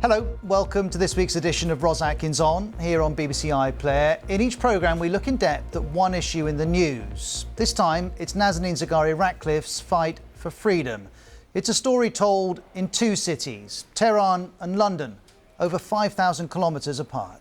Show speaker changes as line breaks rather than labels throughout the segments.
Hello, welcome to this week's edition of Ros Atkins On, here on BBC iPlayer. In each programme we look in depth at one issue in the news. This time it's Nazanin Zaghari-Ratcliffe's fight for freedom. It's a story told in two cities, Tehran and London, over 5,000 kilometres apart.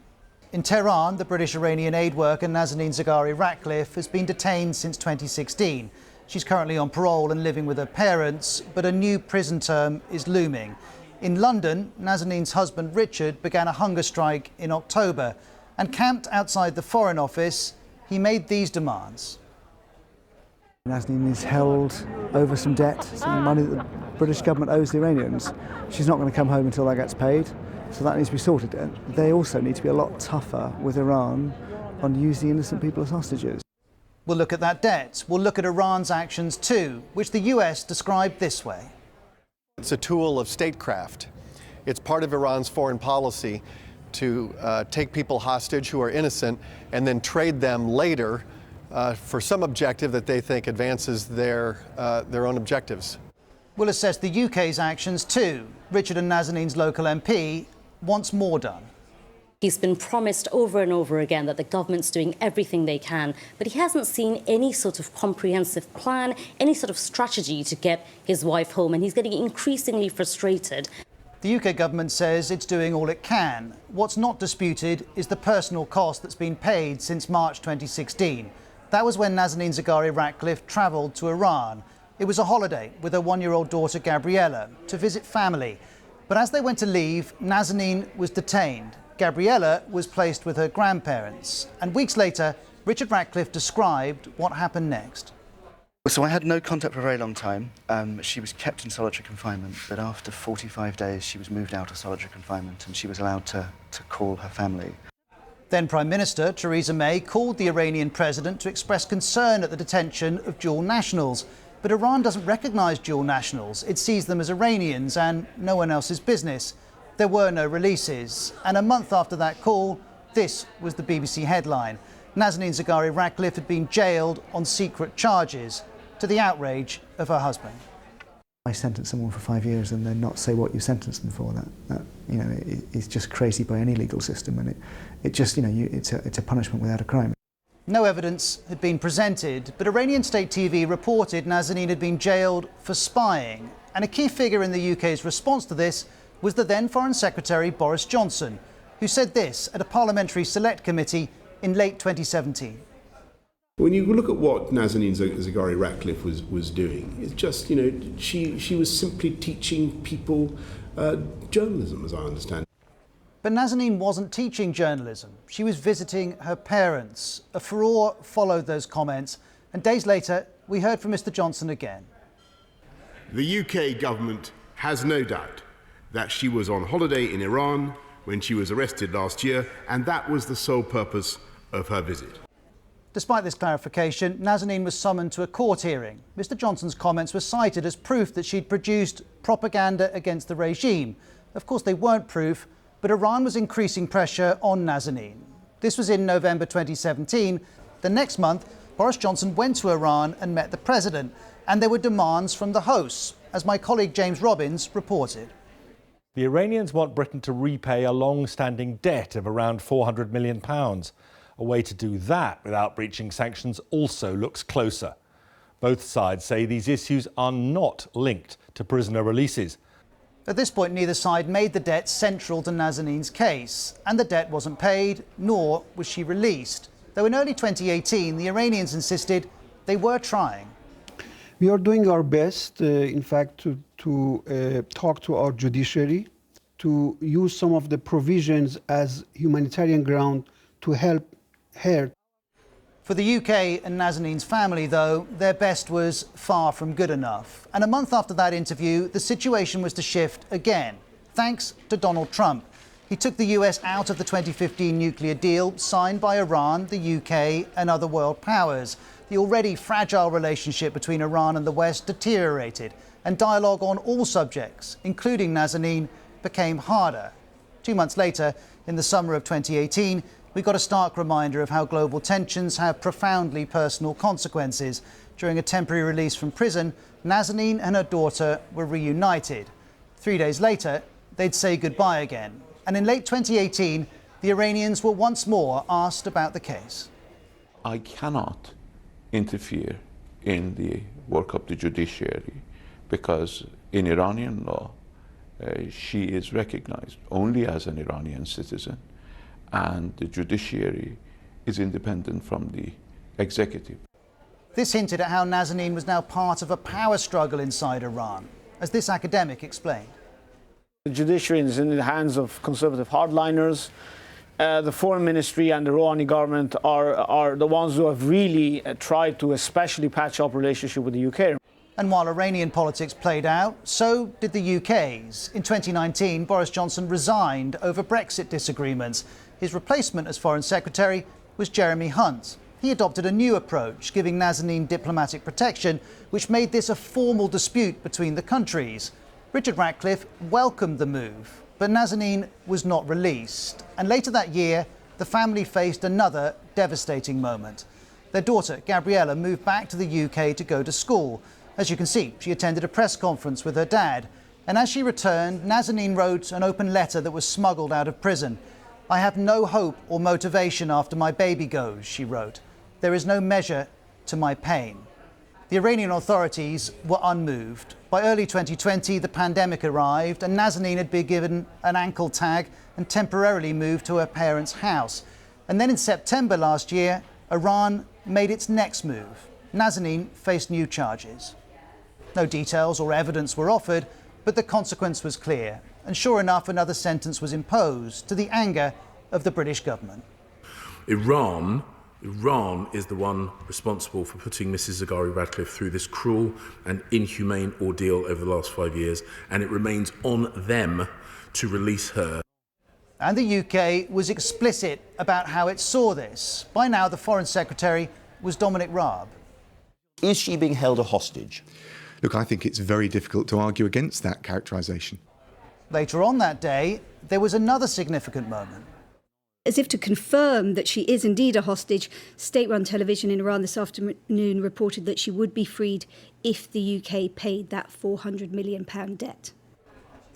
In Tehran, the British-Iranian aid worker Nazanin Zaghari-Ratcliffe has been detained since 2016. She's currently on parole and living with her parents, but a new prison term is looming. In London, Nazanin's husband Richard began a hunger strike in October, and camped outside the Foreign Office, he made these demands.
Nazanin is held over some debt, some money that the British government owes the Iranians. She's not going to come home until that gets paid, so that needs to be sorted. They also need to be a lot tougher with Iran on using innocent people as hostages.
We'll look at that debt. We'll look at Iran's actions too, which the US described this way.
It's a tool of statecraft. It's part of Iran's foreign policy to take people hostage who are innocent and then trade them later for some objective that they think advances their own objectives.
We'll assess the UK's actions too. Richard and Nazanin's local MP wants more done.
He's been promised over and over again that the government's doing everything they can, but he hasn't seen any sort of comprehensive plan, any sort of strategy to get his wife home, and he's getting increasingly frustrated.
The UK government says it's doing all it can. What's not disputed is the personal cost that's been paid since March 2016. That was when Nazanin Zaghari-Ratcliffe travelled to Iran. It was a holiday with her one-year-old daughter Gabriella to visit family. But as they went to leave, Nazanin was detained. Gabriella was placed with her grandparents. And weeks later, Richard Ratcliffe described what happened next.
So I had no contact for a very long time. She was kept in solitary confinement, but after 45 days she was moved out of solitary confinement and she was allowed to call her family.
Then Prime Minister Theresa May called the Iranian president to express concern at the detention of dual nationals. But Iran doesn't recognise dual nationals. It sees them as Iranians and no one else's business. There were no releases. And a month after that call, this was the BBC headline. Nazanin Zaghari-Ratcliffe had been jailed on secret charges, to the outrage of her husband.
I sentence someone for 5 years and then not say what you sentenced them for. That is just crazy by any legal system, and it just, it's a punishment without a crime.
No evidence had been presented, but Iranian state TV reported Nazanin had been jailed for spying. And a key figure in the UK's response to this was the then Foreign Secretary Boris Johnson, who said this at a parliamentary select committee in late 2017.
When you look at what Nazanin Zaghari-Ratcliffe was doing, it's just, she was simply teaching people journalism, as I understand.
But Nazanin wasn't teaching journalism. She was visiting her parents. A furore followed those comments, and days later, we heard from Mr. Johnson again.
The UK government has no doubt that she was on holiday in Iran when she was arrested last year, and that was the sole purpose of her visit.
Despite this clarification, Nazanin was summoned to a court hearing. Mr. Johnson's comments were cited as proof that she'd produced propaganda against the regime. Of course, they weren't proof, but Iran was increasing pressure on Nazanin. This was in November 2017. The next month, Boris Johnson went to Iran and met the president, and there were demands from the hosts, as my colleague James Robbins reported.
The Iranians want Britain to repay a long-standing debt of around £400 million. A way to do that without breaching sanctions also looks closer. Both sides say these issues are not linked to prisoner releases.
At this point, neither side made the debt central to Nazanin's case, and the debt wasn't paid, nor was she released. Though in early 2018, the Iranians insisted they were trying.
We are doing our best, in fact, to talk to our judiciary, to use some of the provisions as humanitarian ground to help her.
For the UK and Nazanin's family, though, their best was far from good enough. And a month after that interview, the situation was to shift again, thanks to Donald Trump. He took the US out of the 2015 nuclear deal signed by Iran, the UK and other world powers. The already fragile relationship between Iran and the West deteriorated, and dialogue on all subjects, including Nazanin, became harder. 2 months later, in the summer of 2018, we got a stark reminder of how global tensions have profoundly personal consequences. During a temporary release from prison, Nazanin and her daughter were reunited. 3 days later, they'd say goodbye again. And in late 2018, the Iranians were once more asked about the case.
I cannot interfere in the work of the judiciary because in Iranian law, she is recognized only as an Iranian citizen, and the judiciary is independent from the executive.
This hinted at how Nazanin was now part of a power struggle inside Iran, as this academic explained.
The judiciary is in the hands of conservative hardliners. The foreign ministry and the Rouhani government are the ones who have really tried to especially patch up relationship with the UK.
And while Iranian politics played out, so did the UK's. In 2019, Boris Johnson resigned over Brexit disagreements. His replacement as Foreign Secretary was Jeremy Hunt. He adopted a new approach, giving Nazanin diplomatic protection, which made this a formal dispute between the countries. Richard Ratcliffe welcomed the move, but Nazanin was not released. And later that year, the family faced another devastating moment. Their daughter, Gabriella, moved back to the UK to go to school. As you can see, she attended a press conference with her dad. And as she returned, Nazanin wrote an open letter that was smuggled out of prison. "I have no hope or motivation after my baby goes," she wrote. "There is no measure to my pain." The Iranian authorities were unmoved. By early 2020, the pandemic arrived and Nazanin had been given an ankle tag and temporarily moved to her parents' house. And then in September last year, Iran made its next move. Nazanin faced new charges. No details or evidence were offered, but the consequence was clear. And sure enough, another sentence was imposed, to the anger of the British government.
Iran is the one responsible for putting Mrs. Zaghari-Ratcliffe through this cruel and inhumane ordeal over the last 5 years, and it remains on them to release her.
And the UK was explicit about how it saw this. By now, the Foreign Secretary was Dominic Raab.
Is she being held a hostage?
Look, I think it's very difficult to argue against that characterisation.
Later on that day, there was another significant moment.
As if to confirm that she is indeed a hostage, state-run television in Iran this afternoon reported that she would be freed if the UK paid that £400 million debt.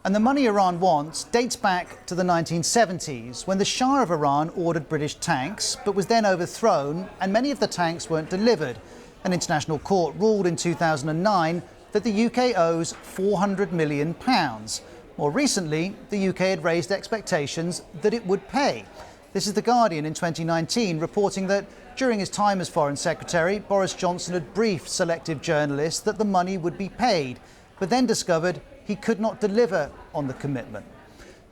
And the money Iran wants dates back to the 1970s, when the Shah of Iran ordered British tanks, but was then overthrown, and many of the tanks weren't delivered. An international court ruled in 2009 that the UK owes £400 million. More recently, the UK had raised expectations that it would pay. This is The Guardian in 2019 reporting that during his time as Foreign Secretary, Boris Johnson had briefed selective journalists that the money would be paid, but then discovered he could not deliver on the commitment.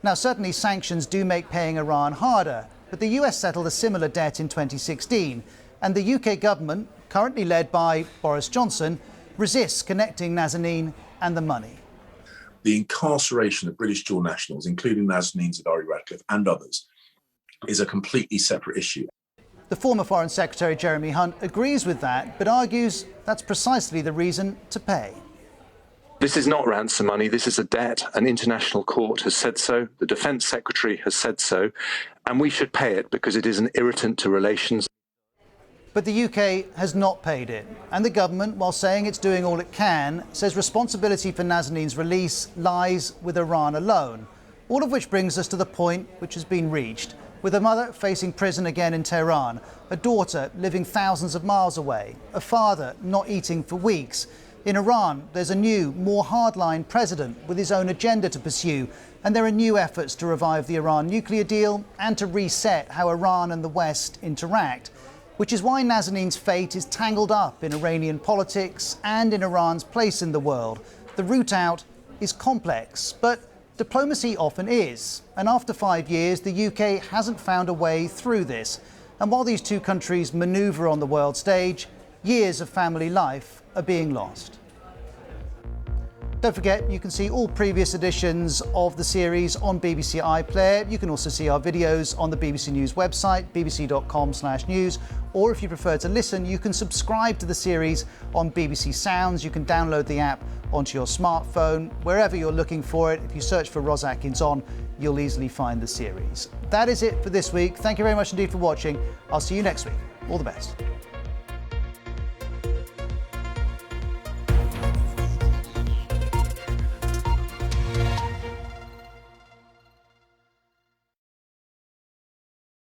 Now, certainly sanctions do make paying Iran harder, but the US settled a similar debt in 2016, and the UK government, currently led by Boris Johnson, resists connecting Nazanin and the money.
The incarceration of British dual nationals, including Nazanin Zaghari-Ratcliffe and others, is a completely separate issue.
The former Foreign Secretary Jeremy Hunt agrees with that, but argues that's precisely the reason to pay.
This is not ransom money, this is a debt. An international court has said so, the Defence Secretary has said so, and we should pay it because it is an irritant to relations.
But the UK has not paid it, and the government, while saying it's doing all it can, says responsibility for Nazanin's release lies with Iran alone. All of which brings us to the point which has been reached, with a mother facing prison again in Tehran, a daughter living thousands of miles away, a father not eating for weeks. In Iran, there's a new, more hardline president with his own agenda to pursue, and there are new efforts to revive the Iran nuclear deal and to reset how Iran and the West interact. Which is why Nazanin's fate is tangled up in Iranian politics and in Iran's place in the world. The route out is complex, but diplomacy often is. And after 5 years, the UK hasn't found a way through this. And while these two countries manoeuvre on the world stage, years of family life are being lost. Don't forget, you can see all previous editions of the series on BBC iPlayer. You can also see our videos on the BBC News website, bbc.com/news. Or if you prefer to listen, you can subscribe to the series on BBC Sounds. You can download the app onto your smartphone. Wherever you're looking for it, if you search for Ros Atkins On, you'll easily find the series. That is it for this week. Thank you very much indeed for watching. I'll see you next week. All the best.